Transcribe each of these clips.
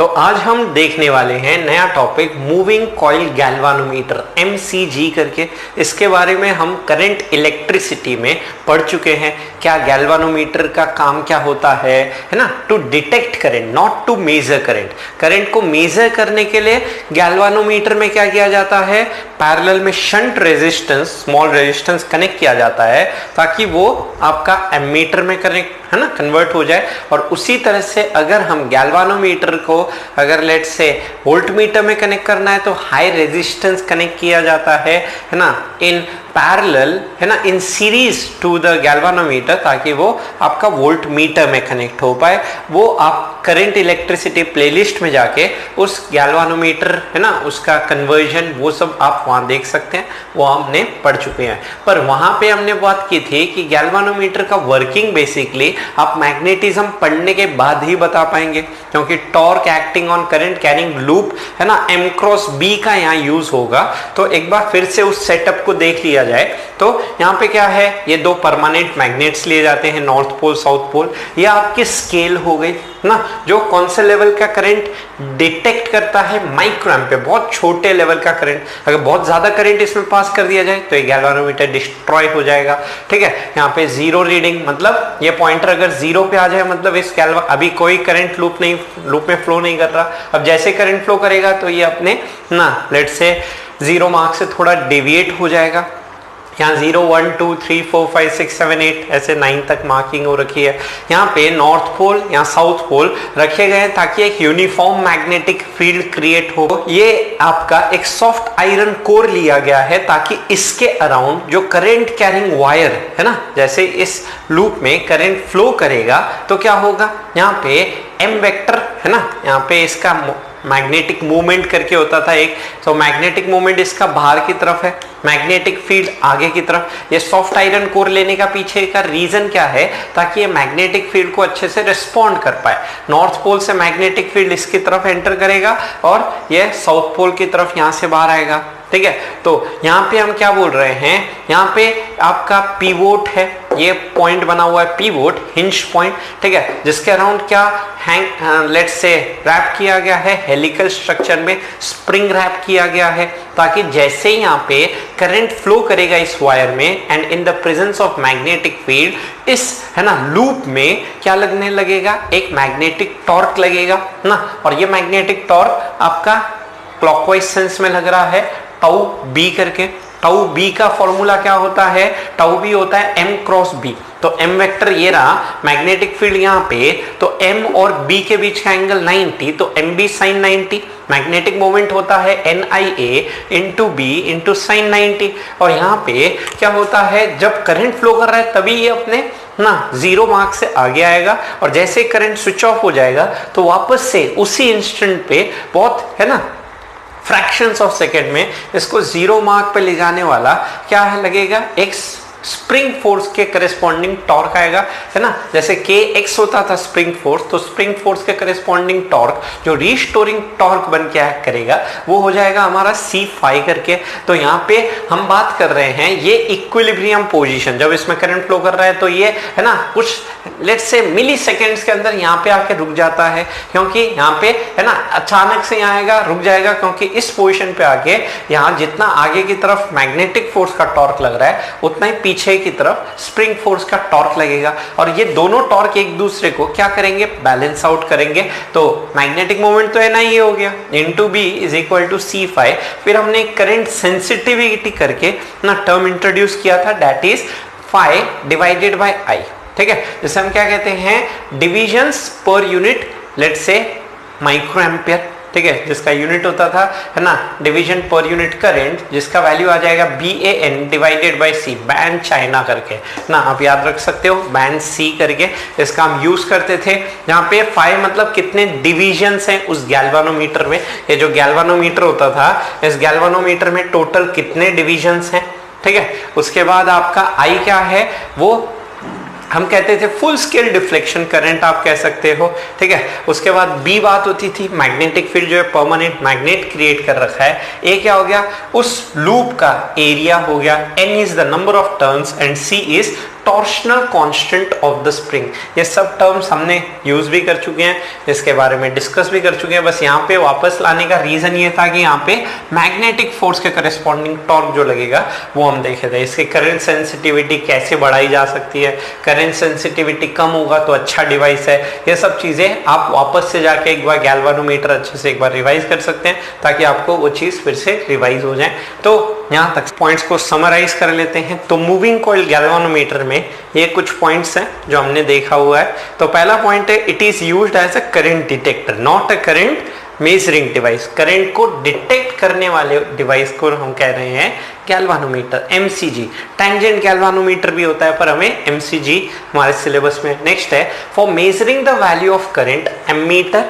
तो आज हम देखने वाले हैं नया topic moving coil galvanometer MCG करके। इसके बारे में हम करंट इलेक्ट्रिसिटी में पढ़ चुके हैं। क्या गैल्वानोमीटर का काम क्या होता है ना, to detect current, not to measure current. Current को मेजर करने के लिए गैल्वानोमीटर में क्या किया जाता है, पैरेलल में shunt resistance, small resistance connect किया जाता है ताकि वो आपका एमीटर में कनेक्ट है ना, कन्वर्ट हो जाए। और उसी तरह से अगर हम गैल्वानोमीटर को अगर लेट से वोल्टमीटर में कनेक्ट करना है तो हाई रेजिस्टेंस कनेक्ट किया जाता है ना, इन पैरेलल है ना, in series to the galvanometer, ताकि वो आपका वोल्टमीटर में कनेक्ट हो पाए। वो आप करंट इलेक्ट्रिसिटी प्लेलिस्ट में जाके उस गैल्वानोमीटर है ना, उसका कन्वर्जन वो सब आप वहां देख सकते हैं, वो हमने पढ़ चुके हैं। पर वहां पे हमने बात की थी कि गैल्वानोमीटर का वर्किंग बेसिकली आप मैग्नेटिज्म पढ़ने के बाद ही बता पाएंगे, क्योंकि torque acting on current carrying loop है ना, M क्रॉस B का यहाँ यूज होगा। तो एक बार फिर से उस सेटअप को देख लिया जाए तो यहाँ पे क्या है, ये दो परमानेंट मैग्नेट्स लिए जाते हैं, नॉर्थ पोल साउथ पोल। ये आपकी स्केल हो गई ना, जो कौन से लेवल का करंट डिटेक्ट करता है, माइक्रो एम्पियर, बहुत छोटे लेवल का करंट। अगर बहुत ज्यादा करंट इसमें पास कर दिया जाए तो ये गैल्वानोमीटर डिस्ट्रॉय हो जाएगा। ठीक है, यहाँ पे जीरो रीडिंग, मतलब ये पॉइंटर अगर जीरो पे आ जाए मतलब इस अभी कोई करंट लूप में फ्लो नहीं कर रहा। अब जैसे करंट फ्लो करेगा तो ये अपने ना लेट से जीरो मार्क से थोड़ा डेविएट हो जाएगा। यहाँ 0 1 2 3 4 5 6 7 8 ऐसे 9 तक मार्किंग हो रखी है। यहाँ पे नॉर्थ पोल या साउथ पोल रखे गए हैं ताकि एक यूनिफॉर्म मैग्नेटिक फील्ड क्रिएट हो। ये आपका एक सॉफ्ट आयरन कोर लिया गया है ताकि इसके अराउंड जो करंट कैरिंग वायर है ना, जैसे इस लूप में करंट फ्लो करेगा तो क्या होगा, यहाँ पे M वेक्टर है ना, यहाँ पे इसका मैग्नेटिक मूवमेंट करके होता था एक, तो मैग्नेटिक मूवमेंट इसका बाहर की तरफ है, मैग्नेटिक फील्ड आगे की तरफ। ये सॉफ्ट आयरन कोर लेने का पीछे का रीजन क्या है, ताकि ये मैग्नेटिक फील्ड को अच्छे से रिस्पॉन्ड कर पाए। नॉर्थ पोल से मैग्नेटिक फील्ड इसकी तरफ एंटर करेगा और ये साउथ पोल की तरफ यहाँ से बाहर आएगा। ठीक है, तो यहाँ पे हम क्या बोल रहे हैं, यहाँ पे आपका पीवोट है, ये पॉइंट बना हुआ है पीवोट, हिंज पॉइंट। ठीक है, जिसके अराउंड क्या लेट से रैप किया गया है, हेलिकल स्ट्रक्चर में स्प्रिंग रैप किया गया है, ताकि जैसे ही यहाँ पे करंट फ्लो करेगा इस वायर में and in the presence of magnetic field, इस है ना लूप में क्या लगने लगेगा, एक मैग्नेटिक टॉर्क लगेगा ना। और ये मैग्नेटिक टॉर्क आपका क्लॉकवाइज सेंस में लग रहा है टाउ बी करके। टाउ बी का फॉर्मूला क्या होता है, टाउ बी होता है M क्रॉस B। तो M वेक्टर ये रहा, मैग्नेटिक फील्ड यहाँ पे, तो M और B के बीच का एंगल 90, तो MB sin 90। मैग्नेटिक मोमेंट होता है NIA into B into sine 90। और यहाँ पे क्या होता है, जब करंट फ्लो कर रहा है तभी ये अपने ना जीरो मार्क से आगे आएगा, और जैसे करंट स्विच ऑफ हो जाएगा तो वापस से उसी इंस्टेंट पे बहुत है ना फ्रैक्शंस ऑफ सेकेंड में इसको जीरो मार्क पे ले जाने वाला क्या है लगेगा, एक स्प्रिंग फोर्स के करस्पॉन्डिंग टॉर्क आएगा है ना। जैसे Kx होता था स्प्रिंग फोर्स, तो स्प्रिंग फोर्स के करस्पॉन्डिंग टॉर्क जो रीस्टोरिंग टॉर्क बन के एक्ट करेगा वो हो जाएगा हमारा C फाई करके। तो यहाँ पे हम बात कर रहे हैं ये इक्विलिब्रियम पोजीशन, जब इसमें करंट फ्लो कर रहा है तो ये है ना कुछ लेट्स से मिली सेकेंड्स के अंदर यहाँ पे आके रुक जाता है, क्योंकि यहाँ पे है ना अचानक से यहाँ आएगा रुक जाएगा, क्योंकि इस पोजीशन पे आके यहाँ जितना आगे की तरफ मैग्नेटिक फोर्स का टॉर्क लग रहा है उतना ही पीछे की तरफ स्प्रिंग फोर्स का टॉर्क लगेगा, और ये दोनों टॉर्क एक दूसरे को क्या करेंगे, बैलेंस आउट करेंगे। तो मैग्नेटिक मोमेंट तो है ना, ये हो गया into B is equal to C phi. फिर हमने करंट सेंसिटिविटी करके ना टर्म इंट्रोड्यूस किया था, that is phi divided by I. ठीक है, जैसे हम क्या कहते हैं, डिविजन्स पर unit let's say micro ampere. ठीक है, जिसका यूनिट होता था है ना डिवीजन पर यूनिट करंट, जिसका वैल्यू आ जाएगा BAN divided by C, ban China करके ना, आप याद रख सकते हो बैन C करके, इसका हम यूज करते थे। यहाँ पे 5 मतलब कितने डिविजन्स हैं उस गैल्वानोमीटर में। ये जो गैल्वानोमीटर होता था, इस गैल्वानोमीटर में टोटल कितने डिविजन्स हैं। ठीक है, उसके बाद आपका I क्या है, वो हम कहते थे फुल स्केल डिफ्लेक्शन करंट आप कह सकते हो। ठीक है, उसके बाद बी बात होती थी मैग्नेटिक फील्ड जो है परमानेंट मैग्नेट क्रिएट कर रखा है। ए क्या हो गया, उस लूप का एरिया हो गया। N is the number of turns and C is torsional constant of the spring. ये सब टर्म्स हमने यूज भी कर चुके हैं, इसके बारे में डिस्कस भी कर चुके हैं। बस यहाँ पे वापस लाने का रीजन ये था कि यहाँ पे मैग्नेटिक फोर्स के करस्पॉन्डिंग टॉर्क जो लगेगा वो हम देखे थे। इसकी करंट सेंसिटिविटी कैसे बढ़ाई जा सकती है, करंट सेंसिटिविटी कम होगा तो अच्छा डिवाइस है, ये सब चीजें आप वापस से जाके एक बार गैल्वानोमीटर अच्छे से एक बार रिवाइज कर सकते हैं ताकि आपको वो चीज फिर से रिवाइज हो जाए। तो यहाँ तक पॉइंट्स को समराइज कर लेते हैं। तो मूविंग कॉइल गैल्वानोमीटर में ये कुछ पॉइंट्स हैं जो हमने देखा हुआ है। तो पहला पॉइंट है, it is used as a current detector, not a current measuring device. Current को डिटेक्ट करने वाले डिवाइस को हम कह रहे हैं गैल्वानोमीटर, एमसीजी। टैंजेंट गैल्वानोमीटर भी होता है पर हमें एमसीजी हमारे सिलेबस में। नेक्स्ट है, for measuring the value of current ammeter,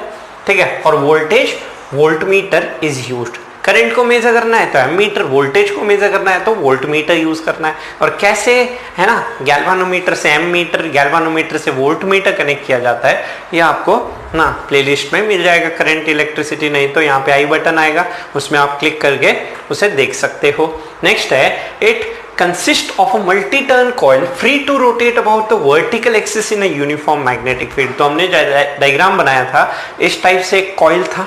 ठीक है, और voltage voltmeter is used. Current को मेजर करना है तो एमीटर, वोल्टेज को मेजर करना है तो वोल्टमीटर यूज करना है। और कैसे, है ना, गैल्वानोमीटर से एमीटर, गैल्वानोमीटर से वोल्टमीटर कनेक्ट किया जाता है, ये आपको ना प्लेलिस्ट में मिल जाएगा, करंट इलेक्ट्रिसिटी। नहीं तो यहाँ पे आई बटन आएगा, उसमें आप क्लिक करके उसे देख सकते हो। नेक्स्ट है, it consist of a multi-turn coil free to rotate about the vertical axis in a uniform magnetic field। तो हमने डायग्राम बनाया था, इस टाइप से एक कॉइल था,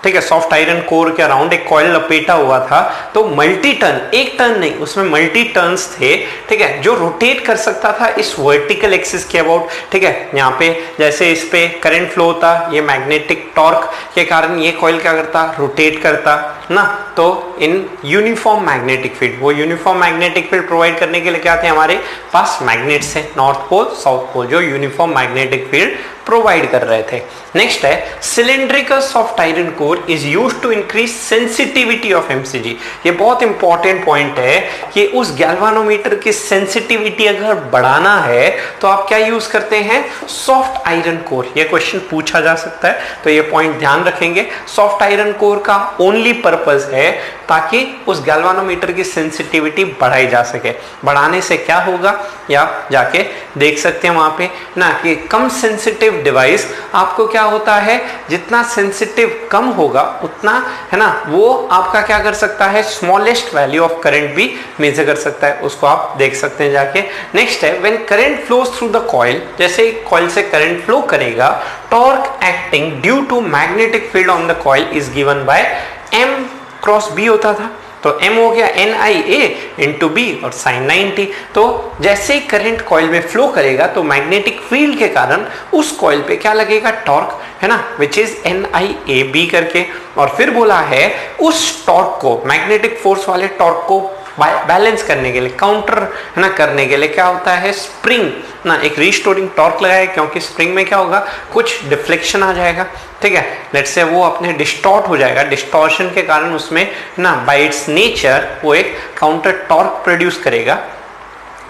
ठीक है, सॉफ्ट आयरन कोर के अराउंड एक कॉइल लपेटा हुआ था। तो मल्टी टर्न, एक टर्न नहीं, उसमें मल्टी टर्न्स थे, ठीक है, जो रोटेट कर सकता था इस वर्टिकल एक्सिस के अबाउट, ठीक है। यहाँ पे जैसे इस पे करंट फ्लो होता, ये मैग्नेटिक टॉर्क के कारण ये कॉइल क्या करता, रोटेट करता ना। तो इन यूनिफॉर्म मैग्नेटिक फील्ड, वो यूनिफॉर्म मैग्नेटिक फील्ड प्रोवाइड करने के लिए क्या थे हमारे पास, मैग्नेट्स है, नॉर्थ पोल साउथ पोल, जो यूनिफॉर्म मैग्नेटिक फील्ड प्रोवाइड कर रहे थे। नेक्स्ट है, cylindrical soft iron core is used to increase sensitivity of MCG. ये बहुत इंपॉर्टेंट पॉइंट है कि उस गैल्वानोमीटर की सेंसिटिविटी अगर बढ़ाना है तो आप क्या यूज करते हैं, सॉफ्ट आयरन कोर। ये क्वेश्चन पूछा जा सकता है, तो ये पॉइंट ध्यान रखेंगे। सॉफ्ट आयरन कोर का ओनली पर्पस है ताकि उस गैल्वानोमीटर की सेंसिटिविटी बढ़ाई जा सके। बढ़ाने से क्या होगा, या जाके देख सकते हैं वहां पे ना, कि कम सेंसिटिव डिवाइस आपको क्या होता है, जितना सेंसिटिव कम होगा उतना, है ना, वो आपका क्या कर सकता है, स्मॉलेस्ट वैल्यू ऑफ करंट भी मेजर कर सकता है, उसको आप देख सकते हैं जाके। नेक्स्ट है, when current flows through the coil, जैसे कॉइल से करंट फ्लो करेगा, torque acting due to magnetic field on the coil is given by M cross B होता था, तो M हो गया NIA इंटू B और sin 90। तो जैसे ही करंट कॉइल में फ्लो करेगा तो मैग्नेटिक फील्ड के कारण उस कॉइल पे क्या लगेगा, टॉर्क, है ना, विच इज NIAB करके। और फिर बोला है उस टॉर्क को, मैग्नेटिक फोर्स वाले टॉर्क को बैलेंस करने के लिए, काउंटर, है ना, करने के लिए क्या होता है, स्प्रिंग ना, एक रिस्टोरिंग टॉर्क लगाए, क्योंकि स्प्रिंग में क्या होगा, कुछ डिफ्लेक्शन आ जाएगा, ठीक है, लेट्स से वो अपने डिस्टॉर्ट हो जाएगा, डिस्टॉर्शन के कारण उसमें ना बाय इट्स नेचर वो एक काउंटर टॉर्क प्रोड्यूस करेगा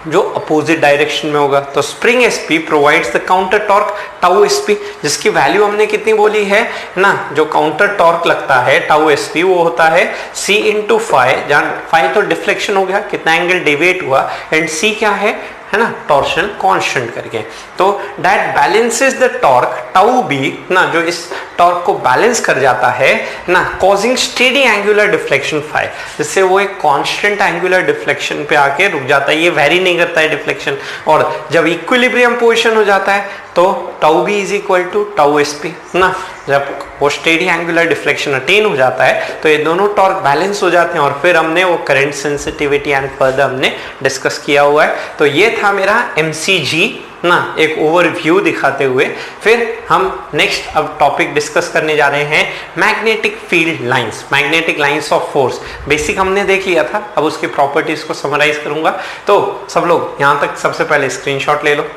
जो अपोजिट डायरेक्शन में होगा। तो spring SP provides the counter torque tau SP, जिसकी वैल्यू हमने कितनी बोली है ना, जो काउंटर टॉर्क लगता है टाउ एसपी वो होता है C इंटू फाइव, जहाँ फाइव तो डिफ्लेक्शन हो गया, कितना एंगल डिवेट हुआ, एंड C क्या है ना, टॉर्शन कांस्टेंट करके। तो that balances the torque tau B ना, जो इस टॉर्क को बैलेंस कर जाता है ना, causing steady angular deflection five, जिससे वो एक कांस्टेंट एंगुलर डिफ्लेक्शन पे आके रुक जाता है, ये वेरी नहीं करता है डिफ्लेक्शन। और जब इक्विलिब्रियम पोजीशन हो जाता है तो tau B is equal to tau S P ना, जब वो स्टेडी एंगुलर डिफ्लेक्शन अटेन हो जाता है तो ये दोनों टॉर्क बैलेंस हो जाते हैं। और फिर हमने वो करंट सेंसिटिविटी एंड फर्दर हमने डिस्कस किया हुआ है। तो ये था मेरा एमसीजी ना, एक ओवरव्यू दिखाते हुए। फिर हम नेक्स्ट अब टॉपिक डिस्कस करने जा रहे हैं, magnetic field lines, magnetic lines of force. Basic हमने देख लिया था, अब उसकी प्रॉपर्टीज को समराइज करूंगा। तो सब लोग यहाँ तक सबसे पहले स्क्रीनशॉट ले लो।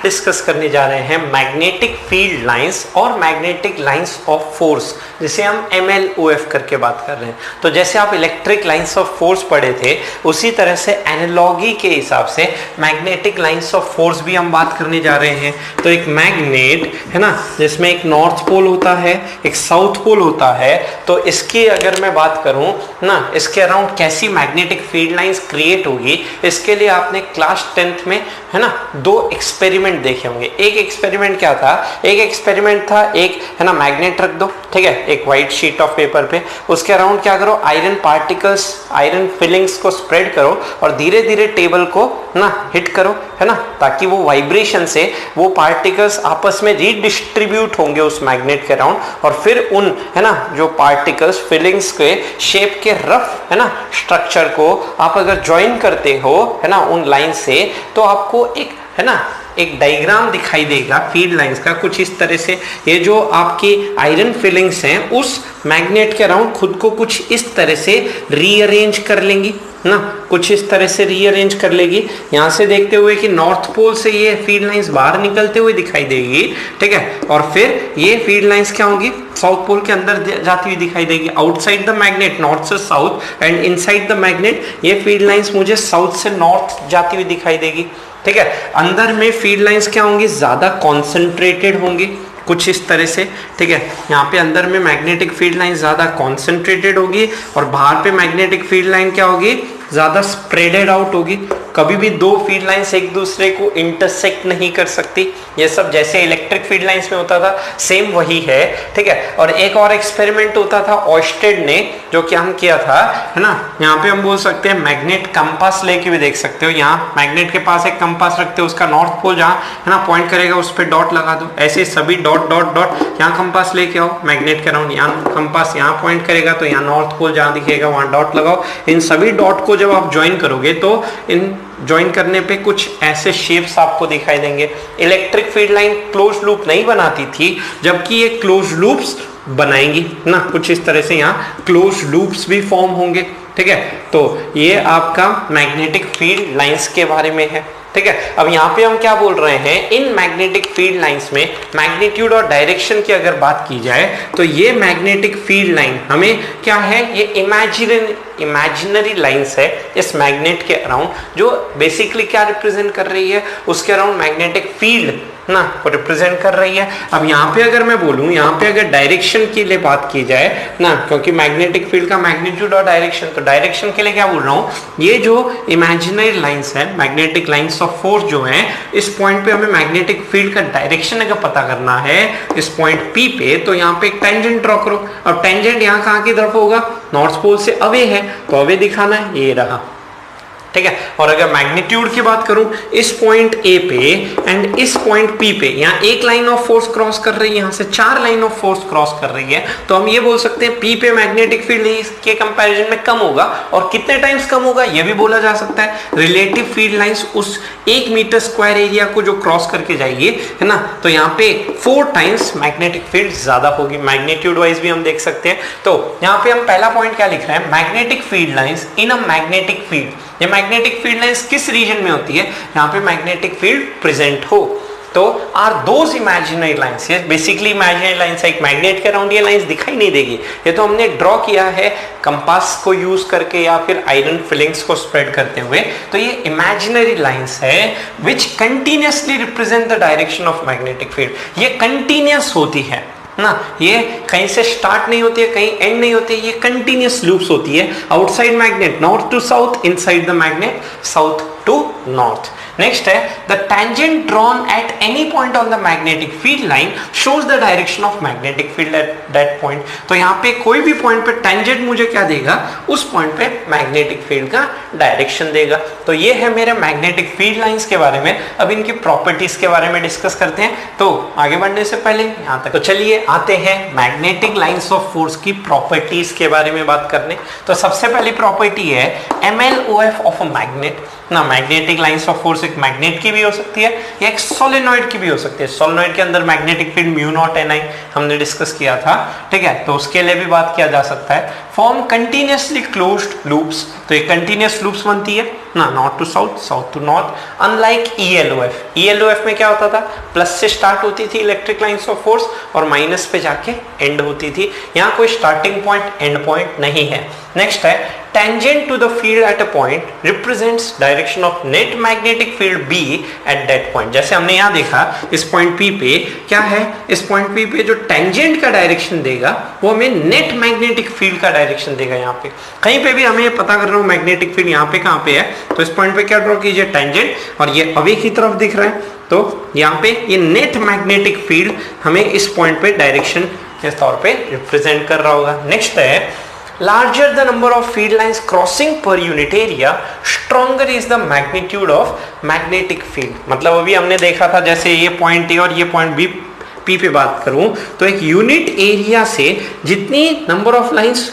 डिस्कस करने जा रहे हैं मैग्नेटिक फील्ड लाइंस और मैग्नेटिक लाइंस ऑफ फोर्स, जिसे हम MLOF करके बात कर रहे हैं। तो जैसे आप इलेक्ट्रिक लाइंस ऑफ फोर्स पढ़े थे, उसी तरह से एनालॉगी के हिसाब से मैग्नेटिक लाइंस ऑफ फोर्स भी हम बात करने जा रहे हैं। तो एक मैग्नेट है ना, जिसमें एक नॉर्थ पोल होता है, एक साउथ पोल होता है। तो इसकी अगर मैं बात करूं ना, इसके अराउंड कैसी मैग्नेटिक फील्ड लाइंस क्रिएट होगी, इसके लिए आपने क्लास 10th में, है ना, 2 एक्सपेरिमेंट एक्सपेरिमेंट देखे होंगे। एक एक्सपेरिमेंट क्या था, एक एक्सपेरिमेंट था, एक है ना मैग्नेट रख दो, ठीक है, एक व्हाइट शीट ऑफ पेपर पे, उसके अराउंड क्या करो, आयरन पार्टिकल्स, आयरन फिलिंग्स को स्प्रेड करो और धीरे धीरे टेबल को ना हिट करो, है ना, ताकि वो वाइब्रेशन से वो पार्टिकल्स आपस में रीडिस्ट्रीब्यूट होंगे उस मैग्नेट के अराउंड और फिर उन है ना जो पार्टिकल्स फिलिंग्स के शेप के रफ है ना स्ट्रक्चर को आप अगर ज्वाइन करते हो है ना उन लाइन से, तो आपको एक है ना एक डायग्राम दिखाई देगा फील्ड लाइंस का कुछ इस तरह से। ये जो आपकी आयरन फिलिंग्स हैं उस मैग्नेट के अराउंड खुद को कुछ इस तरह से रीअरेंज कर लेंगी ना, कुछ इस तरह से रीअरेंज कर लेगी। यहाँ से देखते हुए कि नॉर्थ पोल से ये फील्ड लाइंस बाहर निकलते हुए दिखाई देगी, ठीक है, और फिर ये फील्ड लाइंस क्या होंगी, साउथ पोल के अंदर जाती हुई दिखाई देगी, आउटसाइड द मैग्नेट नॉर्थ से south and inside the magnet ये फील्ड लाइंस मुझे साउथ से नॉर्थ जाती हुई दिखाई देगी, ठीक है। अंदर में फील्ड लाइंस क्या होंगी, ज्यादा कॉन्सेंट्रेटेड होंगी कुछ इस तरह से, ठीक है। यहाँ पे अंदर में मैग्नेटिक फील्ड लाइन ज्यादा कॉन्सेंट्रेटेड होगी और बाहर पे मैग्नेटिक फील्ड लाइन क्या होगी, ज्यादा स्प्रेडेड आउट होगी। कभी भी दो फील्ड लाइंस एक दूसरे को इंटरसेक्ट नहीं कर सकती। ये सब जैसे इलेक्ट्रिक फील्ड लाइंस में होता था सेम वही है, ठीक है। और एक और एक्सपेरिमेंट होता था ऑस्टेड ने, जो कि हम किया था, है ना, यहाँ पे हम बोल सकते हैं मैग्नेट कंपास लेके भी देख सकते हो। यहाँ मैग्नेट के पास एक कंपास रखते हो, उसका नॉर्थ पोल जहाँ है ना पॉइंट करेगा उस पर डॉट लगा दो, ऐसे सभी डॉट डॉट डॉट यहाँ कंपास लेके आओ मैग्नेट के अराउंड, यहाँ कंपास यहाँ पॉइंट करेगा तो यहाँ नॉर्थ पोल जहाँ दिखेगा वहाँ डॉट लगाओ। इन सभी डॉट को जब आप ज्वाइन करोगे तो इन ज्वाइन करने पे कुछ ऐसे शेप्स आपको दिखाई देंगे। Electric field line close loop नहीं बनाती थी, जबकि ये क्लोज लूप्स बनाएंगी ना, कुछ इस तरह से यहाँ क्लोज लूप्स भी फॉर्म होंगे, ठीक है। तो ये आपका मैग्नेटिक फील्ड लाइंस के बारे में है, ठीक है। अब यहाँ पे हम क्या बोल रहे हैं, इन मैग्नेटिक फील्ड लाइंस में मैग्नीट्यूड और डायरेक्शन की अगर बात की जाए तो ये मैग्नेटिक फील्ड लाइन हमें क्या है, ये इमेजिनरी लाइंस है इस मैग्नेट के अराउंड, जो बेसिकली क्या रिप्रेजेंट कर रही है, उसके अराउंड मैग्नेटिक फील्ड ना को रिप्रेजेंट कर रही है। अब यहाँ पे अगर मैं बोलूँ, यहाँ पे अगर डायरेक्शन के लिए बात की जाए ना, क्योंकि मैग्नेटिक फील्ड का मैग्नीट्यूड और डायरेक्शन, तो डायरेक्शन के लिए क्या बोल रहा हूँ, ये जो इमेजिनरी लाइंस है, मैग्नेटिक लाइंस ऑफ फोर्स जो है, इस पॉइंट पे हमें मैग्नेटिक फील्ड का डायरेक्शन अगर पता करना है इस पॉइंट P पे, तो यहाँ पे एक टेंजेंट ड्रॉ करो। अब टेंजेंट यहाँ कहाँ की तरफ होगा, नॉर्थ पोल से अवे है, तो अवे दिखाना है, ये रहा, ठीक है। और अगर मैग्नीट्यूड की बात करूं, इस पॉइंट ए पे एंड इस पॉइंट पी पे यहाँ एक लाइन ऑफ फोर्स क्रॉस कर रही है, यहाँ से 4 लाइन ऑफ फोर्स क्रॉस कर रही है, तो हम ये बोल सकते हैं पी पे मैग्नेटिक फील्ड इसके कंपैरिजन में कम होगा। और कितने टाइम्स कम होगा ये भी बोला जा सकता है, रिलेटिव फील्ड लाइंस उस 1 मीटर स्क्वायर एरिया को जो क्रॉस करके जाएगी, है ना, तो यहाँ पे 4 टाइम्स मैग्नेटिक फील्ड ज्यादा होगी। मैग्नीट्यूड वाइज भी हम देख सकते हैं। तो यहाँ पे हम पहला पॉइंट क्या लिख रहे हैं, magnetic field lines in a magnetic field. ये मैग्नेटिक फील्ड लाइंस किस रीजन में होती है, यहाँ पे मैग्नेटिक फील्ड प्रेजेंट हो, तो आर दोज इमेजिनरी लाइंस। ये बेसिकली इमेजिनरी लाइंस है, एक मैग्नेट के अराउंड ये लाइंस दिखाई नहीं देगी, ये तो हमने ड्रॉ किया है कंपास को यूज करके या फिर आयरन फिलिंग्स को स्प्रेड करते हुए। तो ये इमेजिनरी लाइंस है which continuously represent the direction of magnetic field. ये कंटिन्यूअस होती है ना, ये कहीं से स्टार्ट नहीं होती है, कहीं एंड नहीं होती है, ये कंटिन्यूअस लूप्स होती है। Outside magnet north to south, inside the magnet south to north. Next है the tangent drawn at any point on the magnetic field line shows the direction of magnetic field at that point. तो यहाँ पे कोई भी point पे tangent मुझे क्या देगा, उस पॉइंट पे मैग्नेटिक फील्ड का डायरेक्शन देगा। तो ये है मेरे मैग्नेटिक फील्ड लाइंस के बारे में। अब इनकी प्रॉपर्टीज के बारे में डिस्कस करते हैं। तो आगे बढ़ने से पहले यहाँ तक, तो चलिए आते हैं मैग्नेटिक लाइंस ऑफ फोर्स की प्रॉपर्टीज के बारे में बात करने। तो सबसे पहली प्रॉपर्टी है MLOF ऑफ अ मैग्नेट ना। मैग्नेटिक लाइंस ऑफ फोर्स एक मैग्नेट की भी हो सकती है या एक सोलेनॉइड की भी हो सकती है। सोलेनॉइड के अंदर magnetic field mu naught NI हमने डिस्कस किया था, ठीक है, तो उसके लिए भी बात किया जा सकता है। फॉर्म कंटिन्यूअसली क्लोज्ड लूप्स, तो ये कंटिन्यूअस लूप्स बनती है ना, north to south, south to north. Unlike ELOF में क्या होता था, प्लस से स्टार्ट होती थी इलेक्ट्रिक लाइंस ऑफ फोर्स और माइनस पे जाके एंड होती थी। यहाँ कोई स्टार्टिंग पॉइंट एंड पॉइंट नहीं है। नेक्स्ट है tangent to the field at a point represents direction of net magnetic field B at that point। जैसे हमने यहाँ देखा इस पॉइंट P पे क्या है, इस पॉइंट P पे जो टेंजेंट का डायरेक्शन देगा वो हमें नेट मैग्नेटिक फील्ड का डायरेक्शन देगा। यहाँ पे कहीं पे भी हमें पता कर रहा हूँ मैग्नेटिक फील्ड यहाँ पे कहाँ पे है, तो इस पॉइंट पे क्या ड्रॉ कीजिए, टेंजेंट, और ये अवे की तरफ दिख रहा है, तो यहाँ पे ये नेट मैग्नेटिक फील्ड हमें इस पॉइंट पे डायरेक्शन इस तौर पे रिप्रेजेंट कर रहा होगा। नेक्स्ट है larger the number of field lines crossing per unit area, stronger is the magnitude of magnetic field। मतलब अभी हमने देखा था जैसे ये पॉइंट ए और ये पॉइंट बी, पी पे बात करूं तो एक यूनिट एरिया से जितनी number of lines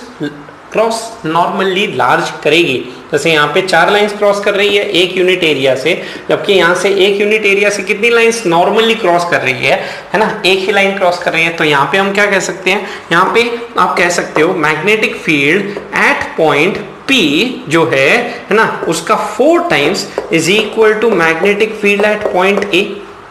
cross normally large करेगी, जैसे यहाँ पे 4 लाइंस क्रॉस कर रही है एक यूनिट एरिया से, जबकि यहाँ से एक यूनिट एरिया से कितनी लाइंस नॉर्मली क्रॉस कर रही है ना, एक ही लाइन क्रॉस कर रही है। तो यहाँ पे हम क्या कह सकते हैं, यहाँ पे आप कह सकते हो magnetic field at point P जो है ना उसका 4 times is equal to magnetic field at point A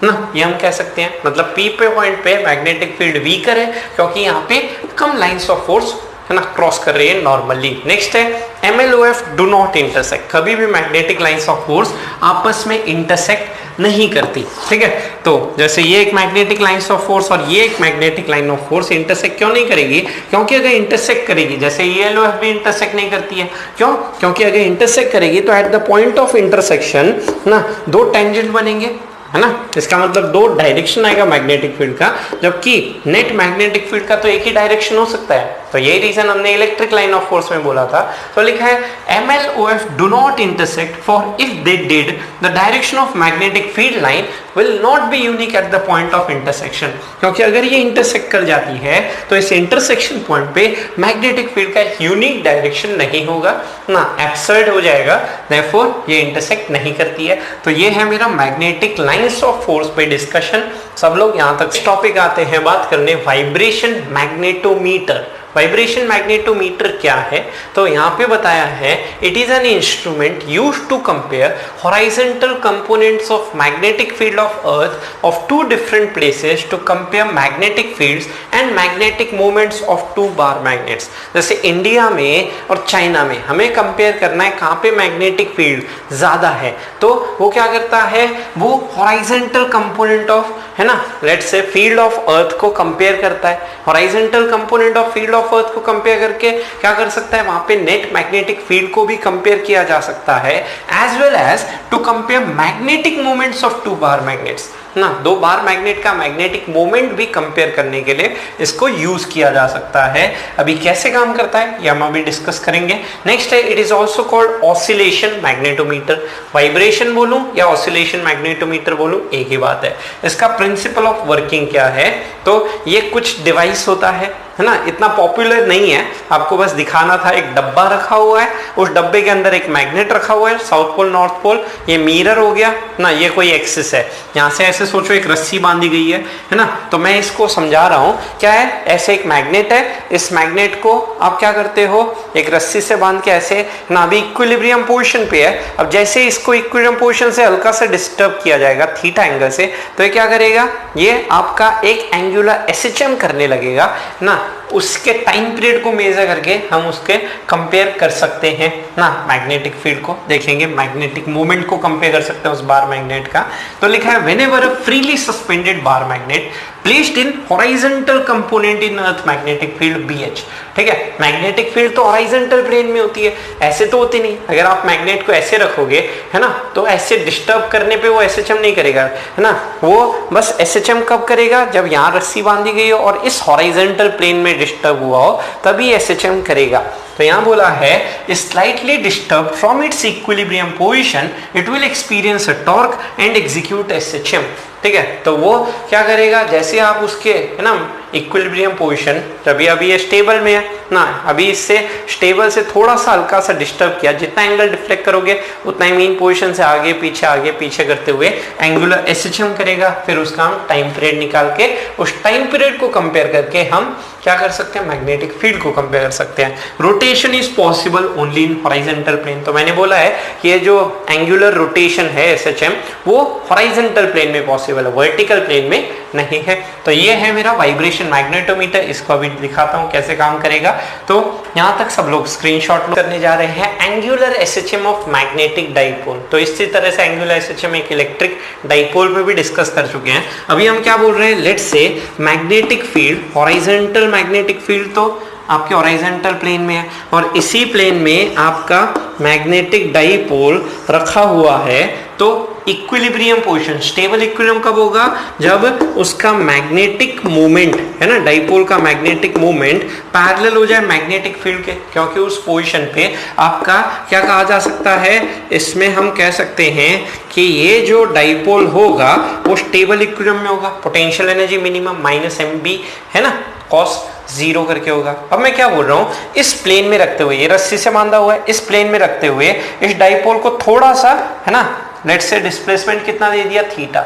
ना, ये हम कह सकते हैं। मतलब P पे पॉइंट पे मैग्नेटिक फील्ड वीकर है क्योंकि यहाँ पे कम लाइंस ऑफ फोर्स है ना क्रॉस कर रही है नॉर्मली। नेक्स्ट है MLOF डू नॉट इंटरसेक्ट, कभी भी मैग्नेटिक लाइंस ऑफ फोर्स आपस में इंटरसेक्ट नहीं करती, ठीक है। तो जैसे ये एक मैग्नेटिक लाइंस ऑफ फोर्स और ये एक magnetic line of force intersect क्यों नहीं करेगी, क्योंकि अगर इंटरसेक्ट करेगी, जैसे ये LOF भी इंटरसेक्ट नहीं करती है, क्यों, क्योंकि अगर इंटरसेक्ट करेगी तो at the point of intersection ना 2 टेंजेंट बनेंगे, है ना, इसका मतलब 2 डायरेक्शन आएगा मैग्नेटिक फील्ड का, जबकि नेट मैग्नेटिक फील्ड का तो एक ही डायरेक्शन हो सकता है। तो यही रीजन हमने इलेक्ट्रिक लाइन ऑफ फोर्स में बोला था। तो लिखा है MLOF do not intersect for if they did the direction of magnetic field line will not be unique at the point of intersection, क्योंकि अगर ये इंटरसेक्ट कर जाती है तो इस इंटरसेक्शन पॉइंट पे मैग्नेटिक फील्ड का यूनिक डायरेक्शन नहीं होगा ना, एब्सर्ड हो जाएगा, देयरफॉर ये इंटरसेक्ट नहीं करती है। तो ये है मेरा मैग्नेटिक लाइंस ऑफ फोर्स पे डिस्कशन। सब लोग यहाँ तक टॉपिक आते हैं बात करने वाइब्रेशन मैग्नेटोमीटर। वाइब्रेशन मैग्नेटोमीटर क्या है, तो यहाँ पे बताया है it is an instrument used to compare horizontal components of magnetic field of earth of 2 different places to compare magnetic fields and magnetic moments of 2 bar magnets. जैसे India में और चाइना में हमें कंपेयर करना है कहाँ पे मैग्नेटिक फील्ड ज्यादा है, तो वो क्या करता है, वो हॉरिजॉन्टल कंपोनेंट ऑफ, है ना, लेट्स से फील्ड ऑफ अर्थ को कंपेयर करता है। Horizontal component of field of अर्थ को कंपेयर करके क्या कर सकता है, वहां पे नेट मैग्नेटिक फील्ड को भी कंपेयर किया जा सकता है, as well as to compare magnetic moments of 2 bar magnets ना, 2 बार मैग्नेट का मैग्नेटिक मोमेंट भी कंपेयर करने के लिए इसको यूज किया जा सकता है। अभी कैसे काम करता है ये हम अभी डिस्कस करेंगे। नेक्स्ट है it is also called oscillation magnetometer. Vibration बोलूं या ऑसिलेशन मैग्नेटोमीटर बोलूं एक ही बात है। इसका प्रिंसिपल ऑफ वर्किंग क्या है, तो ये कुछ डिवाइस होता है ना, इतना पॉपुलर नहीं है, आपको बस दिखाना था। एक डब्बा रखा हुआ है, उस डब्बे के अंदर एक मैग्नेट रखा हुआ है, साउथ पोल नॉर्थ पोल, ये मिरर हो गया ना, ये कोई एक्सिस है, यहाँ से ऐसे सोचो एक रस्सी बांधी गई है ना। तो मैं इसको समझा रहा हूँ क्या है, ऐसे एक मैग्नेट है, इस मैग्नेट को आप क्या करते हो, एक रस्सी से बांध के ऐसे ना, अभी इक्विलिब्रियम पोजीशन पे है। अब जैसे इसको इक्विलिब्रियम पोजीशन से हल्का सा डिस्टर्ब किया जाएगा थीटा एंगल से, तो ये क्या करेगा, ये आपका एक एंगुलर SHM करने लगेगा ना। उसके टाइम पीरियड को मेजर करके हम उसके कंपेयर कर सकते हैं ना, मैग्नेटिक फील्ड को देखेंगे, मैग्नेटिक मोमेंट को कंपेयर कर सकते हैं उस बार मैग्नेट का। तो लिखा है whenever a freely suspended bar magnet placed in horizontal component in earth magnetic field BH, ठीक है। मैग्नेटिक फील्ड तो हॉरिजॉन्टल प्लेन में होती है, ऐसे तो होती नहीं। अगर आप मैग्नेट को ऐसे रखोगे, है ना, तो ऐसे डिस्टर्ब करने पे वो SHM नहीं करेगा, है ना, वो बस SHM कब करेगा, जब यहाँ रस्सी बांधी गई हो और इस हॉरिजॉन्टल प्लेन में डिस्टर्ब हुआ हो, तभी SHM करेगा। तो यहाँ बोला है slightly disturb from its equilibrium position it will experience a torque and execute SHM, ठीक है। तो वो क्या करेगा, जैसे आप उसके, है ना, इक्विलिब्रियम पोजीशन, जब अभी ये स्टेबल में है ना, अभी इससे स्टेबल से थोड़ा सा हल्का सा डिस्टर्ब किया, जितना एंगल डिफ्लेक्ट करोगे उतना ही मीन पोजीशन से आगे पीछे करते हुए एंगुलर SHM करेगा। फिर उसका हम टाइम पीरियड निकाल के उस टाइम पीरियड को कंपेयर करके हम क्या कर सकते हैं, मैग्नेटिक फील्ड को कंपेयर कर सकते हैं। Rotation is possible only in horizontal plane. तो मैंने बोला है कि ये जो एंगुलर रोटेशन है SHM वो हॉरिजॉन्टल प्लेन में पॉसिबल है, वर्टिकल प्लेन में नहीं है। तो ये है मेरा वाइब्रेशन मैग्नेटोमीटर, इसको अभी दिखाता हूँ कैसे काम करेगा। तो यहाँ तक सब लोग स्क्रीनशॉट करने जा रहे हैं। Angular SHM of magnetic dipole, तो इसी तरह से एंगुलर SHM एक इलेक्ट्रिक डाइपोल पे भी डिस्कस कर चुके हैं। अभी हम क्या बोल रहे हैं, let's say magnetic field horizontal magnetic field तो आपके हॉरिजॉन्टल प्लेन में है, और इसी प्लेन में आपका मैग्नेटिक डाइपोल रखा हुआ है। तो इक्विलिब्रियम पोजीशन, स्टेबल इक्विलिब्रियम कब होगा? जब उसका मैग्नेटिक मोमेंट है ना, डाइपोल का मैग्नेटिक मोमेंट पैरेलल हो जाए मैग्नेटिक फील्ड के, क्योंकि उस पोजीशन पे आपका क्या कहा जा सकता है, इसमें हम कह सकते हैं कि ये जो डाइपोल होगा वो स्टेबल इक्विलिब्रियम में होगा। पोटेंशियल एनर्जी मिनिमम -mb है ना, cos 0 करके होगा। अब मैं क्या बोल रहा हूँ, इस प्लेन में रखते हुए, ये रस्सी से बांधा हुआ है, इस प्लेन में रखते हुए इस डाइपोल को थोड़ा सा है ना, लेट्स से डिस्प्लेसमेंट कितना दे दिया, थीटा,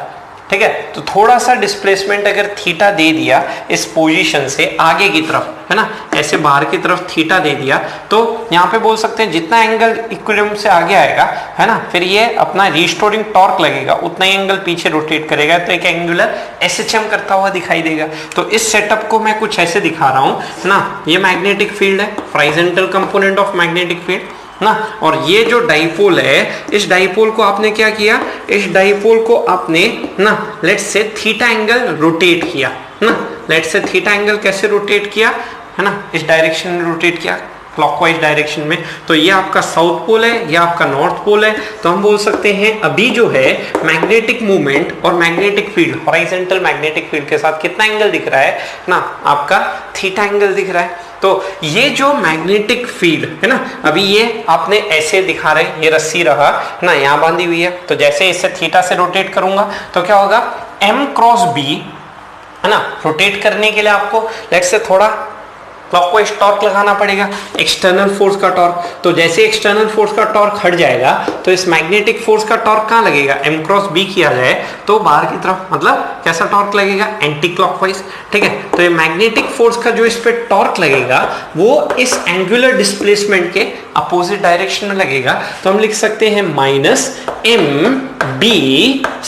ठीक है। तो थोड़ा सा डिस्प्लेसमेंट अगर थीटा दे दिया इस पोजीशन से आगे की तरफ, है ना, ऐसे बाहर की तरफ थीटा दे दिया, तो यहाँ पे बोल सकते हैं जितना एंगल इक्विलिब्रियम से आगे आएगा, है ना, फिर ये अपना रिस्टोरिंग टॉर्क लगेगा, उतना ही एंगल पीछे रोटेट करेगा, तो एक एंगुलर SHM करता हुआ दिखाई देगा। तो इस सेटअप को मैं कुछ ऐसे दिखा रहा हूँ, है ना, ये मैग्नेटिक फील्ड है, horizontal component of magnetic field ना, और ये जो डाइपोल है, इस डाइपोल को आपने क्या किया, इस डाइपोल को आपने ना let's say theta angle rotate किया ना, लेट्स से थीटा एंगल कैसे रोटेट किया, है ना, इस डायरेक्शन में रोटेट किया, क्लॉकवाइज डायरेक्शन में। तो ये आपका साउथ पोल है, ये आपका नॉर्थ पोल है। तो हम बोल सकते हैं अभी जो है मैग्नेटिक मूवमेंट और magnetic field, horizontal magnetic field के साथ कितना एंगल दिख रहा है ना, आपका थीटा एंगल दिख रहा है। तो ये जो मैग्नेटिक फील्ड है ना, अभी ये आपने ऐसे दिखा रहे, ये रस्सी रहा ना, यहाँ बांधी हुई है, तो जैसे इसे थीटा से रोटेट करूंगा तो क्या होगा, m क्रॉस b, है ना, रोटेट करने के लिए आपको लेट्स से थोड़ा क्लॉकवाइज टॉर्क लगाना पड़ेगा, एक्सटर्नल फोर्स का टॉर्क। तो जैसे एक्सटर्नल फोर्स का टॉर्क हट जाएगा तो इस मैग्नेटिक फोर्स का टॉर्क कहाँ लगेगा, m क्रॉस b किया जाए तो बाहर की तरफ, मतलब कैसा टॉर्क लगेगा, एंटी क्लॉकवाइज, ठीक है। तो ये मैग्नेटिक फोर्स का जो इस पे टॉर्क लगेगा वो इस एंगुलर डिस्प्लेसमेंट के अपोजिट डायरेक्शन में लगेगा। तो हम लिख सकते हैं -mb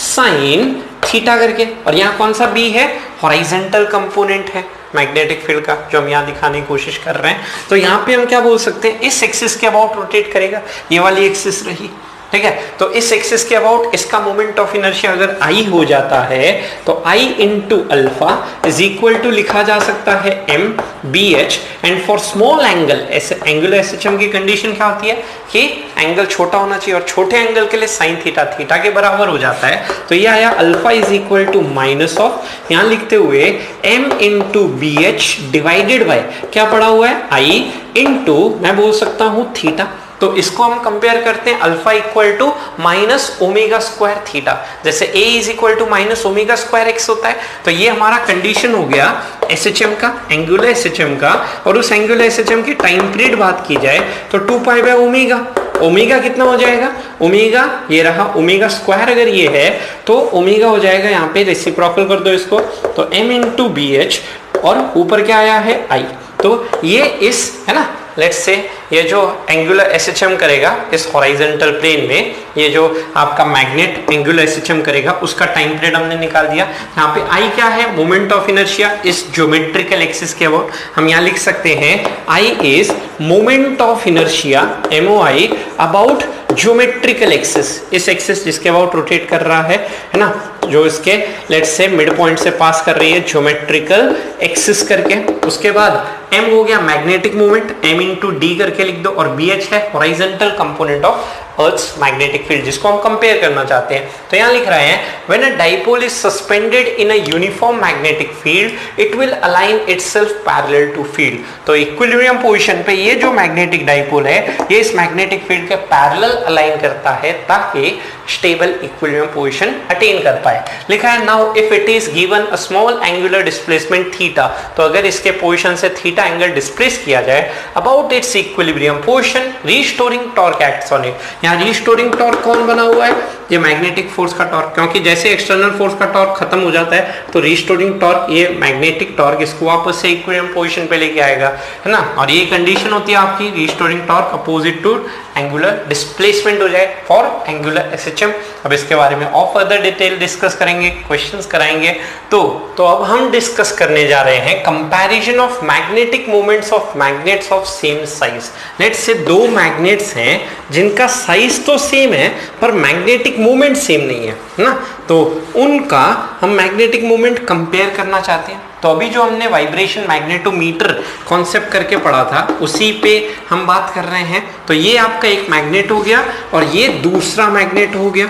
sin थीटा करके, और यहाँ कौन सा b है, हॉरिजॉन्टल कंपोनेंट है मैग्नेटिक फील्ड का, जो हम यहाँ दिखाने की कोशिश कर रहे हैं। तो यहाँ पे हम क्या बोल सकते हैं, इस एक्सिस के अबाउट रोटेट करेगा, ये वाली एक्सिस रही, ठीक है। तो इस एक्सिस के अबाउट इसका मोमेंट ऑफ इनर्शिया अगर I हो जाता है तो I into alpha is equal to लिखा जा सकता है MBH, and for small angle, angular SHM की कंडीशन क्या होती है कि एंगल छोटा होना चाहिए, और छोटे एंगल के लिए साइन थीटा थीटा के बराबर हो जाता है। तो ये आया alpha is equal to minus of, यहाँ लिखते हुए M into BH divided by क्या पड़ा हुआ है, I इंटू मैं बोल सकता हूँ थीटा। तो इसको हम कंपेयर करते हैं, alpha equal to minus omega square theta, जैसे a is equal to minus omega square x होता है। तो ये हमारा कंडीशन हो गया SHM का, एंगुलर SHM का, और उस एंगुलर SHM की टाइम पीरियड बात की जाए तो 2 पाई बाय ओमेगा, ओमेगा कितना हो जाएगा, ओमेगा ये रहा, ओमेगा स्क्वायर अगर ये है तो ओमेगा हो जाएगा, यहाँ पे रेसिप्रोकल कर दो इसको, तो m इंटू BH, और ऊपर क्या आया है I। तो ये इस है ना, लेट्स से ये जो एंगुलर SHM करेगा इस हॉरिजॉन्टल प्लेन में, ये जो आपका मैग्नेट एंगुलर SHM करेगा उसका टाइम पीरियड हमने निकाल दिया। यहाँ पे I क्या है, मोमेंट ऑफ इनर्शिया इस ज्योमेट्रिकल एक्सिस के अबाउट, हम यहाँ लिख सकते हैं I is moment of inertia MOI about geometrical axis, इस एक्सिस जिसके अबाउट रोटेट कर रहा है ना, जो इसके लेट्स से मिड पॉइंट से पास कर रही है ज्योमेट्रिकल एक्सिस करके। उसके बाद m हो गया magnetic moment, m into D करके लिख दो, और BH है horizontal component of earth magnetic field, जिसको हम कंपेयर करना चाहते हैं। तो यहाँ लिख रहे हैं when a dipole is suspended in a uniform magnetic field it will align itself parallel to field. तो इक्विलिब्रियम पोजीशन पे ये जो मैग्नेटिक डाइपोल है ये इस मैग्नेटिक फील्ड के पैरेलल अलाइन करता है ताकि स्टेबल इक्विलिब्रियम पोजीशन अटेन कर पाए। लिखा है now if it is given a small angular displacement theta, तो अगर इसके पोजीशन से थीटा एंगल डिस्प्लेस किया जाए about it's equilibrium position restoring torque acts on it. यहाँ रीस्टोरिंग टॉर्क कौन बना हुआ है, ये मैग्नेटिक फोर्स का टॉर्क, क्योंकि जैसे एक्सटर्नल फोर्स का टॉर्क खत्म हो जाता है तो रीस्टोरिंग टॉर्क, ये मैग्नेटिक टॉर्क इसको वापस से इक्विलिब्रियम पोजीशन पे लेके आएगा, है ना। और ये कंडीशन होती है आपकी restoring torque opposite to angular displacement हो जाए फॉर एंगुलर SHM। अब इसके बारे में और फर्दर डिटेल डिस्कस करेंगे, क्वेश्चंस कराएंगे। तो अब हम डिस्कस करने जा रहे हैं comparison of magnetic moments of magnets of same size. Let's say दो मैग्नेट्स हैं जिनका साइज तो सेम है पर मैग्नेटिक मोमेंट सेम नहीं है ना, तो उनका हम मैग्नेटिक मोमेंट कंपेयर करना चाहते हैं। तो अभी जो हमने वाइब्रेशन मैग्नेटोमीटर कॉन्सेप्ट करके पढ़ा था उसी पे हम बात कर रहे हैं। तो ये आपका एक मैग्नेट हो गया और ये दूसरा मैग्नेट हो गया,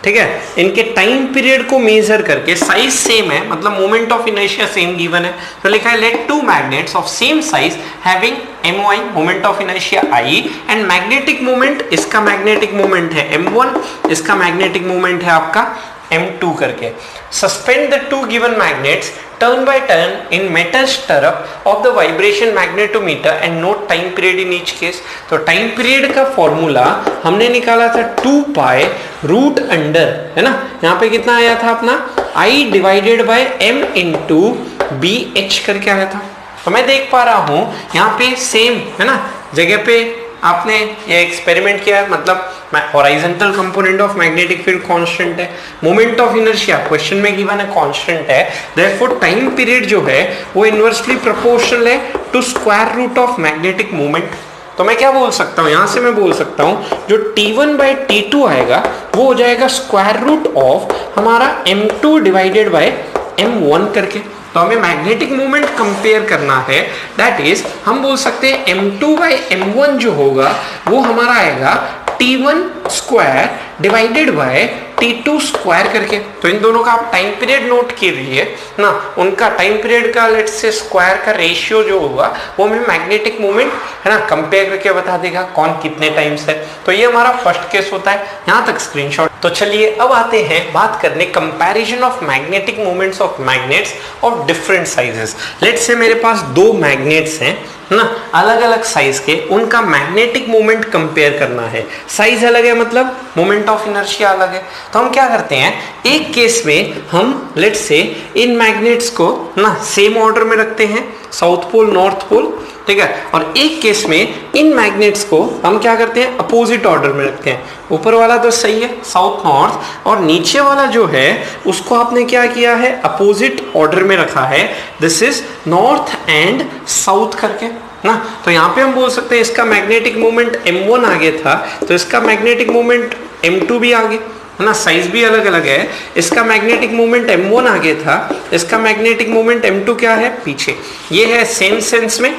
ठीक है। इनके टाइम पीरियड को मेजर करके साइज सेम है, मतलब moment of inertia same given है, तो लिखा है let two magnets of same size having MOI moment of inertia I and magnetic moment, इसका मैग्नेटिक मोमेंट है M1, इसका मैग्नेटिक मोमेंट है आपका M2 करके। Suspend the two given magnets turn by turn in metal stirrup of the vibration magnetometer and note time period in each case। तो time period का formula हमने निकाला था 2 पाई रूट अंडर, है ना, यहाँ पे कितना आया था अपना I divided by M into BH करके आया था। तो मैं देख पा रहा हूँ यहाँ पे सेम है ना जगह पे आपने ये एक्सपेरिमेंट किया है, मतलब horizontal component of magnetic field constant है, मोमेंट ऑफ इनर्शिया क्वेश्चन में गिवन है कांस्टेंट है, देयरफॉर टाइम पीरियड जो है वो इनवर्सली प्रोपोर्शनल है to square root of magnetic moment. तो मैं क्या बोल सकता हूँ, यहाँ से मैं बोल सकता हूँ जो T1 बाई T2 आएगा वो हो जाएगा स्क्वायर रूट ऑफ हमारा M2 डिवाइडेड बाय M1 करके। तो हमें मैग्नेटिक मोमेंट कंपेयर करना है, दैट इज हम बोल सकते हैं M2 बाई M1 जो होगा वो हमारा आएगा T1 square divided by T2 square करके। तो इन दोनों का आप टाइम पीरियड नोट कीजिए ना, उनका टाइम पीरियड का लेट्स से स्क्वायर का रेशियो जो होगा वो हमें मैग्नेटिक मोमेंट है ना कंपेयर करके बता देगा कौन कितने टाइम्स है। तो ये हमारा फर्स्ट केस होता है, यहाँ तक स्क्रीनशॉट। तो चलिए अब आते हैं बात करने comparison of magnetic moments of magnets of different sizes. Let's say मेरे पास दो मैग्नेट्स हैं ना अलग अलग साइज के, उनका मैग्नेटिक मोमेंट कंपेयर करना है। साइज अलग है मतलब मोमेंट ऑफ इनर्शिया अलग है। तो हम क्या करते हैं, एक केस में हम लेट्स से इन मैग्नेट्स को ना सेम ऑर्डर में रखते हैं, साउथ पोल नॉर्थ पोल, ठीक है, और एक केस में इन मैग्नेट्स को हम क्या करते हैं अपोजिट ऑर्डर में रखते हैं। ऊपर वाला तो सही है साउथ नॉर्थ, और नीचे वाला जो है उसको आपने क्या किया है अपोजिट ऑर्डर में रखा है, this is north and south करके ना। तो यहाँ पे हम बोल सकते हैं इसका मैग्नेटिक मोमेंट M1 आगे था तो इसका मैग्नेटिक मोमेंट M2 भी आगे है ना, साइज भी अलग अलग है। इसका मैग्नेटिक मोमेंट M1 आगे था, इसका मैग्नेटिक मोमेंट M2 क्या है पीछे। ये है सेम सेंस में,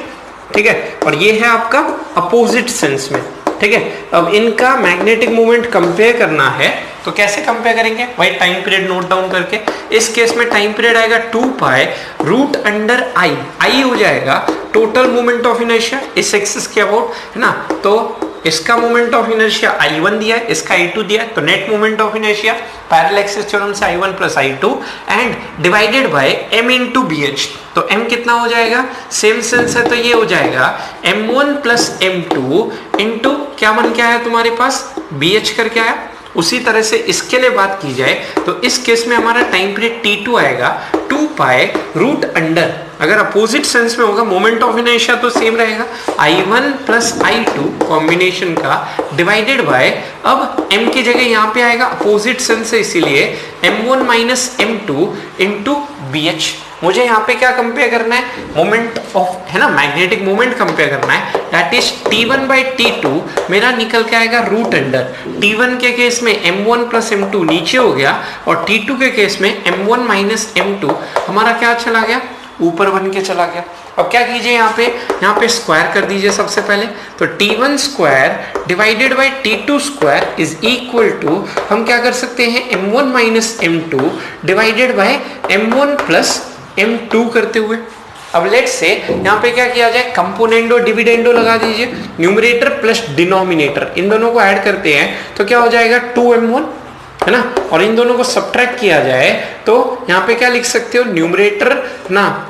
ठीक है, और ये है आपका अपोजिट सेंस में, ठीक है। अब इनका मैग्नेटिक मोमेंट कंपेयर करना है तो कैसे कंपेयर करेंगे, वही टाइम पीरियड नोट डाउन करके। इस केस में टाइम पीरियड आएगा 2 पाई रूट अंडर I हो जाएगा टोटल मोमेंट ऑफ इनर्शिया इस एक्सिस के अबाउट, है ना। तो इसका मोमेंट ऑफ इनर्शिया I1 दिया है, इसका I2 दिया है, तो net moment of inertia parallel axis theorem से I1 plus I2 and divided by M into BH। तो M कितना हो जाएगा, सेम सेंस है तो ये हो जाएगा M1 प्लस M2 इंटू क्या बन के आया तुम्हारे पास BH करके आया। उसी तरह से इसके लिए बात की जाए तो इस केस में हमारा टाइम पीरियड T2 आएगा 2 पाई रूट अंडर, अगर अपोजिट सेंस में होगा मोमेंट ऑफ इनर्शिया तो सेम रहेगा I1 प्लस I2 कॉम्बिनेशन का डिवाइडेड बाय, अब M की जगह यहाँ पे आएगा अपोजिट सेंस है इसीलिए M1 minus M2 into BH। मुझे यहाँ पे क्या कंपेयर करना है, मोमेंट ऑफ है ना मैग्नेटिक मोमेंट कंपेयर करना है, that is T1 by T2 मेरा निकल के आएगा रूट अंडर। T1 के केस में M1 प्लस M2 नीचे हो गया और T2 के केस में M1 माइनस M2 हमारा क्या चला गया ऊपर बन के चला गया। अब क्या कीजिए यहाँ पे स्क्वायर कर दीजिए सबसे पहले, तो T1 square divided by T2 square is equal to हम क्या कर सकते हैं M1 minus M2 divided by M1 plus M2 करते हुए। अब लेट्स से यहाँ पे क्या किया जाए, कंपोनेंडो डिविडेंडो लगा दीजिए, न्यूमरेटर प्लस डिनोमिनेटर इन दोनों को ऐड करते हैं तो क्या हो जाएगा 2M1 है ना, और इन दोनों को सब्ट्रैक्ट किया जाए तो यहाँ पे क्या लिख सकते हो न्यूमरेटर ना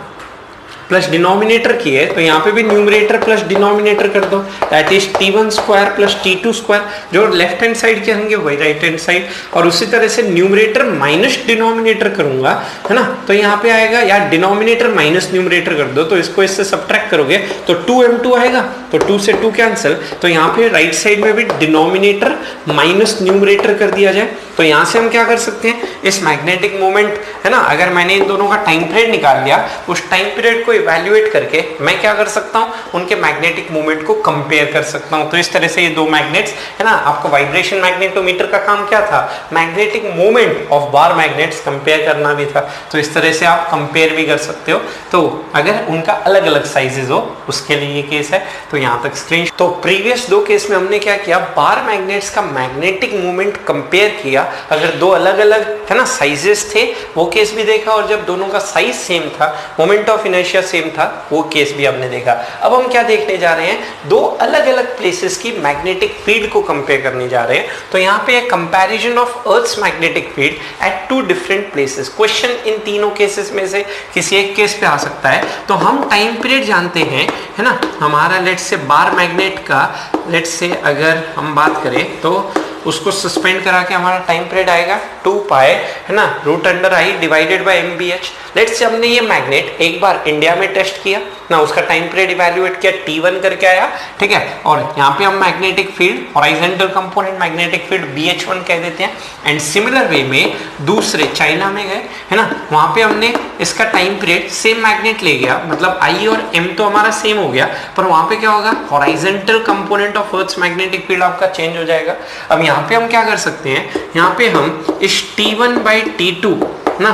प्लस डिनोमिनेटर की है तो यहाँ पे भी न्यूमरेटर प्लस डिनोमिनेटर कर दो, that is T1 square plus T2 square, जो लेफ्ट हैंड साइड के होंगे वही राइट हैंड साइड, और उसी तरह से न्यूमरेटर माइनस डिनोमिनेटर करूंगा है ना, तो यहाँ पे आएगा या डिनोमिनेटर माइनस न्यूमरेटर कर दो तो इसको इससे सब्ट्रैक्ट करोगे तो 2M2 आएगा, तो 2 से 2 कैंसिल, तो यहाँ पे राइट साइड में भी डिनोमिनेटर माइनस न्यूमरेटर कर दिया जाए तो तो यहाँ से हम क्या कर सकते हैं, इस मैग्नेटिक मोमेंट है ना, अगर मैंने इन दोनों का टाइम पीरियड निकाल लिया, उस टाइम पीरियड को इवैल्यूएट करके मैं क्या कर सकता हूँ, उनके मैग्नेटिक मोमेंट को कंपेयर कर सकता हूँ। तो इस तरह से ये दो मैग्नेट्स है ना, आपको वाइब्रेशन मैग्नेटोमीटर का काम क्या था, magnetic moment of bar magnets compare करना भी था। तो इस तरह से आप कंपेयर भी कर सकते हो। तो अगर उनका अलग अलग साइजेस हो उसके लिए ये केस है। तो यहाँ तक स्क्रीन। तो प्रीवियस दो केस में हमने क्या किया, बार मैग्नेट्स का मैग्नेटिक मोमेंट कंपेयर किया। अगर दो अलग अलग है ना साइजेस थे वो केस भी देखा, और जब दोनों का साइज सेम था, मोमेंट ऑफ इनर्शिया सेम था, वो केस भी हमने देखा। अब हम क्या देखने जा रहे हैं, दो अलग अलग प्लेसेस की मैग्नेटिक फील्ड को कंपेयर करने जा रहे हैं। तो यहाँ पे comparison of earth's magnetic field at two different places. Question इन तीनों केसेस में से किसी एक केस पे आ सकता है। तो हम टाइम पीरियड जानते हैं है ना, हमारा लेट्स से बार मैग्नेट का लेट्स से अगर हम बात करें तो उसको सस्पेंड करा के हमारा टाइम पीरियड आएगा 2 पाई है ना √I divided by MBH। Let's say हमने ये मैग्नेट एक बार इंडिया में टेस्ट किया ना, उसका टाइम पीरियड इवैल्यूएट किया, T1 करके आया, ठीक है। और यहाँ पे हम magnetic field horizontal component magnetic field BH1 कह देते हैं। एंड सिमिलर वे में दूसरे चाइना में गए है ना, वहाँ पे हमने इसका टाइम पीरियड सेम मैग्नेट ले गया, मतलब I और M तो हमारा सेम हो गया, पर वहाँ पे क्या होगा, horizontal component of earth's magnetic field आपका चेंज हो जाएगा। अब यहाँ पे हम क्या कर सकते हैं, यहाँ पे हम इस T1/T2 ना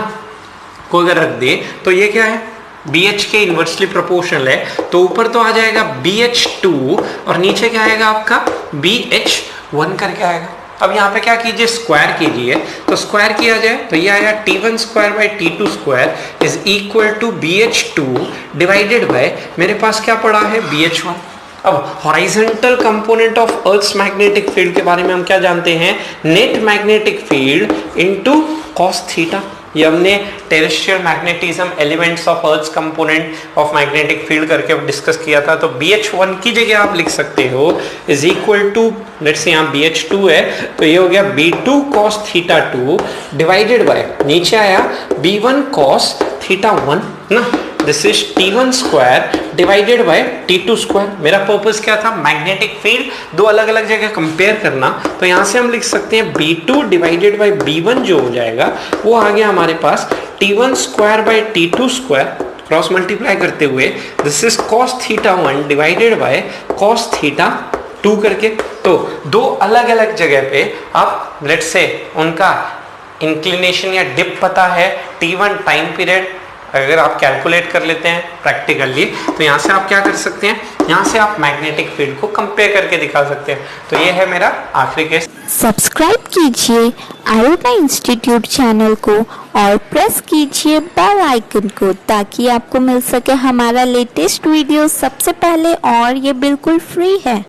को अगर रख दे तो ये क्या है, BH के इन्वर्सली प्रोपोर्शनल है। तो ऊपर तो आ जाएगा BH2 और नीचे क्या आएगा आपका BH1 करके आएगा। अब यहाँ पे क्या कीजिए, स्क्वायर कीजिए। तो स्क्वायर किया जाए तो ये आया T1²/T2² is equal to BH2 divided by, मेरे पास क्या पड़ा है, BH1। अब horizontal component of earth's magnetic field के बारे में हम क्या जानते हैं, net magnetic field into cos theta. ये हमने terrestrial magnetism elements of earth's component of magnetic field करके डिस्कस किया था। तो BH1 की जगह आप लिख सकते हो is equal to, let's say यहाँ BH2 है तो ये हो गया B2 cos theta 2 divided by, नीचे आया B1 cos थीटा 1 ना, this is T1² divided by T2²। मेरा पर्पस क्या था, मैग्नेटिक फील्ड दो अलग अलग जगह कंपेयर करना। तो यहाँ से हम लिख सकते हैं B2 डिवाइडेड बाय B1 जो हो जाएगा वो आ गया हमारे पास T1²/T2² क्रॉस मल्टीप्लाई करते हुए this is cos theta 1 divided by cos theta 2 करके। तो दो अलग अलग जगह पे आप लेट्स से उनका इंक्लिनेशन या डिप पता है, T1 टाइम पीरियड अगर आप कैलकुलेट कर लेते हैं प्रैक्टिकली, तो यहाँ से आप क्या कर सकते हैं, यहाँ से आप मैग्नेटिक फील्ड को कंपेयर करके दिखा सकते हैं। तो ये है मेरा आखिरी केस। सब्सक्राइब कीजिए आयोटा इंस्टीट्यूट चैनल को और प्रेस कीजिए बेल आइकन को ताकि आपको मिल सके हमारा लेटेस्ट वीडियो सबसे पहले, और ये बिल्कुल फ्री है।